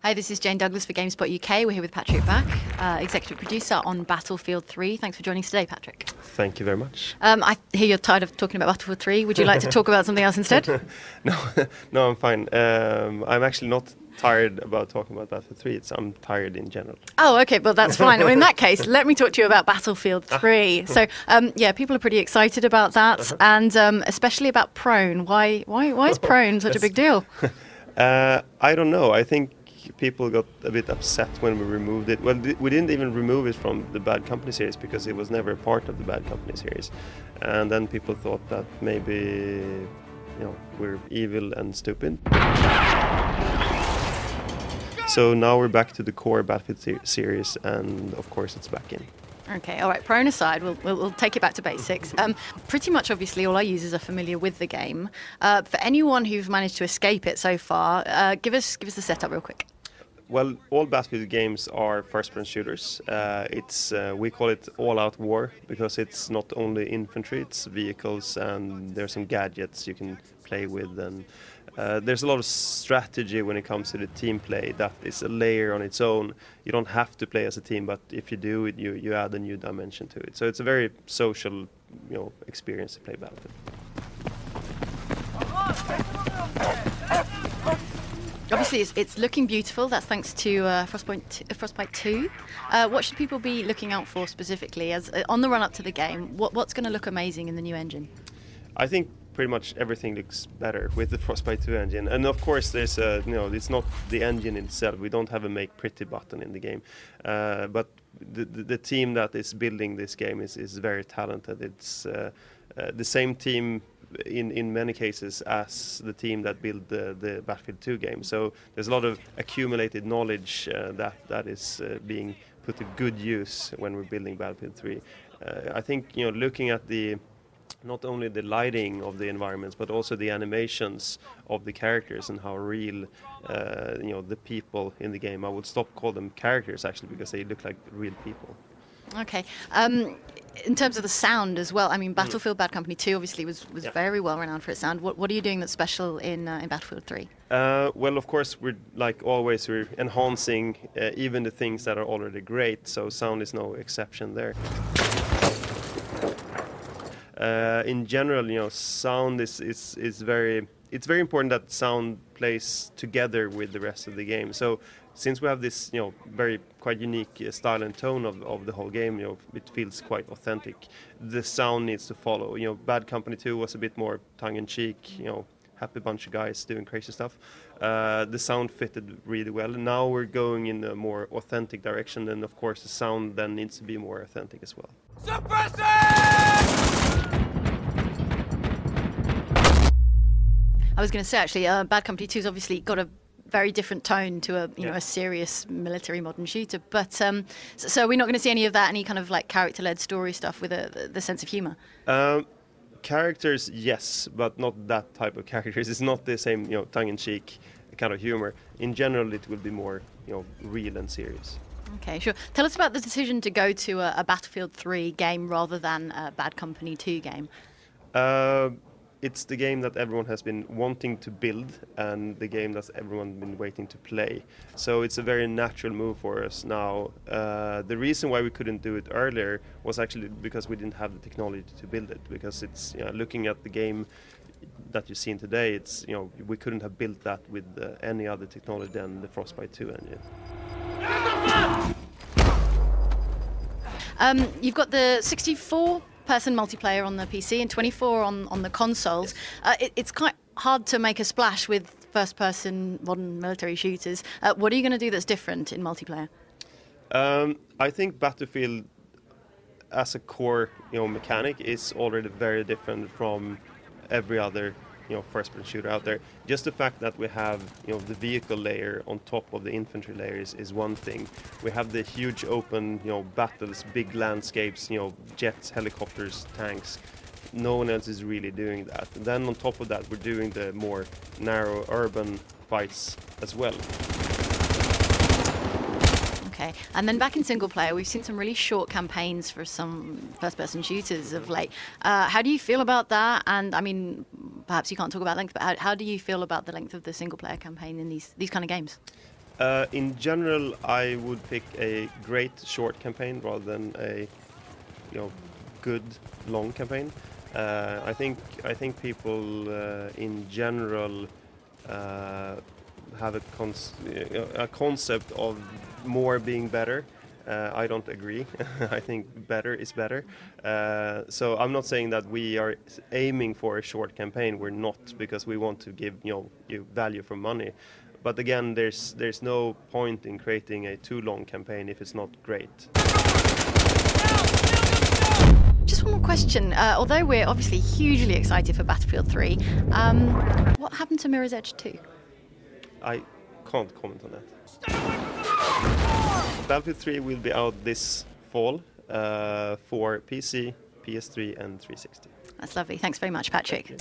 Hi, this is Jane Douglas for GameSpot UK. We're here with Patrick Bach, executive producer on Battlefield 3. Thanks for joining us today, Patrick. Thank you very much. I hear you're tired of talking about Battlefield 3. Would you like to talk about something else instead? No, I'm fine. I'm actually not tired about talking about Battlefield 3. I'm tired in general. Oh, okay, well, that's fine. Well, in that case, let me talk to you about Battlefield 3. So, yeah, people are pretty excited about that, and especially about Prone. Why is Prone such a big deal? I don't know. I think people got a bit upset when we removed it. Well, we didn't even remove it from the Bad Company series because it was never a part of the Bad Company series. And then people thought that maybe, we're evil and stupid. So now we're back to the core Battlefield series, and of course it's back in. Okay, all right, Prone aside, we'll take it back to basics. Pretty much, obviously, all our users are familiar with the game. For anyone who's managed to escape it so far, give us the setup real quick. Well, all Battlefield games are first-person shooters. We call it all-out war because it's not only infantry, it's vehicles, and there's some gadgets you can play with, and there's a lot of strategy when it comes to the team play. That is a layer on its own. You don't have to play as a team, but if you do it, you add a new dimension to it. So it's a very social, experience to play Battlefield. Obviously, it's looking beautiful. That's thanks to Frostbite 2. What should people be looking out for specifically as on the run-up to the game? What's going to look amazing in the new engine? I think pretty much everything looks better with the Frostbite 2 engine. And of course, there's it's not the engine itself. We don't have a make pretty button in the game. But the team that is building this game is very talented. It's the same team in many cases as the team that built the Battlefield 2 game. So there's a lot of accumulated knowledge that is being put to good use when we're building Battlefield 3. I think looking at not only the lighting of the environments but also the animations of the characters and how real the people in the game. I would stop call them characters actually because they look like real people. Okay. In terms of the sound as well, I mean, Battlefield Bad Company 2 obviously was very well renowned for its sound. What are you doing that's special in Battlefield 3? Well, of course, we're like always, we're enhancing even the things that are already great, so sound is no exception there. In general, sound is very... It's very important that sound plays together with the rest of the game. So since we have this, very quite unique style and tone of the whole game, it feels quite authentic. The sound needs to follow. Bad Company 2 was a bit more tongue-in-cheek, happy bunch of guys doing crazy stuff. The sound fitted really well. Now we're going in a more authentic direction, and of course the sound then needs to be more authentic as well. I was going to say, actually, Bad Company 2's obviously got a very different tone to a serious military modern shooter. But so we're not going to see any of that, any kind of like character-led story stuff with the sense of humour? Characters, yes, but not that type of characters. It's not the same, tongue-in-cheek kind of humour. In general, it will be more, real and serious. Okay, sure. Tell us about the decision to go to a Battlefield 3 game rather than a Bad Company 2 game. It's the game that everyone has been wanting to build and the game that everyone has been waiting to play. So it's a very natural move for us now. The reason why we couldn't do it earlier was actually because we didn't have the technology to build it. Because it's looking at the game that you've seen today, it's we couldn't have built that with any other technology than the Frostbite 2 engine. You've got the 64-person multiplayer on the PC and 24 on the consoles. It's quite hard to make a splash with first-person modern military shooters. What are you going to do that's different in multiplayer? I think Battlefield as a core mechanic is already very different from every other first-person shooter out there. Just the fact that we have the vehicle layer on top of the infantry layers is one thing. We have the huge open battles, big landscapes, jets, helicopters, tanks. No one else is really doing that. And then on top of that, we're doing the more narrow urban fights as well. Okay, and then back in single player, we've seen some really short campaigns for some first-person shooters of late. How do you feel about that? And I mean, perhaps you can't talk about length, but how do you feel about the length of the single player campaign in these kind of games? In general, I would pick a great short campaign rather than a good long campaign. I think people in general have a concept of more being better. I don't agree. I think better is better. So I'm not saying that we are aiming for a short campaign. We're not, because we want to give you value for money. But again, there's no point in creating a too long campaign if it's not great. Just one more question. Although we're obviously hugely excited for Battlefield 3, what happened to Mirror's Edge 2? I can't comment on that. Battlefield 3 will be out this fall for PC, PS3 and 360. That's lovely. Thanks very much, Patrick.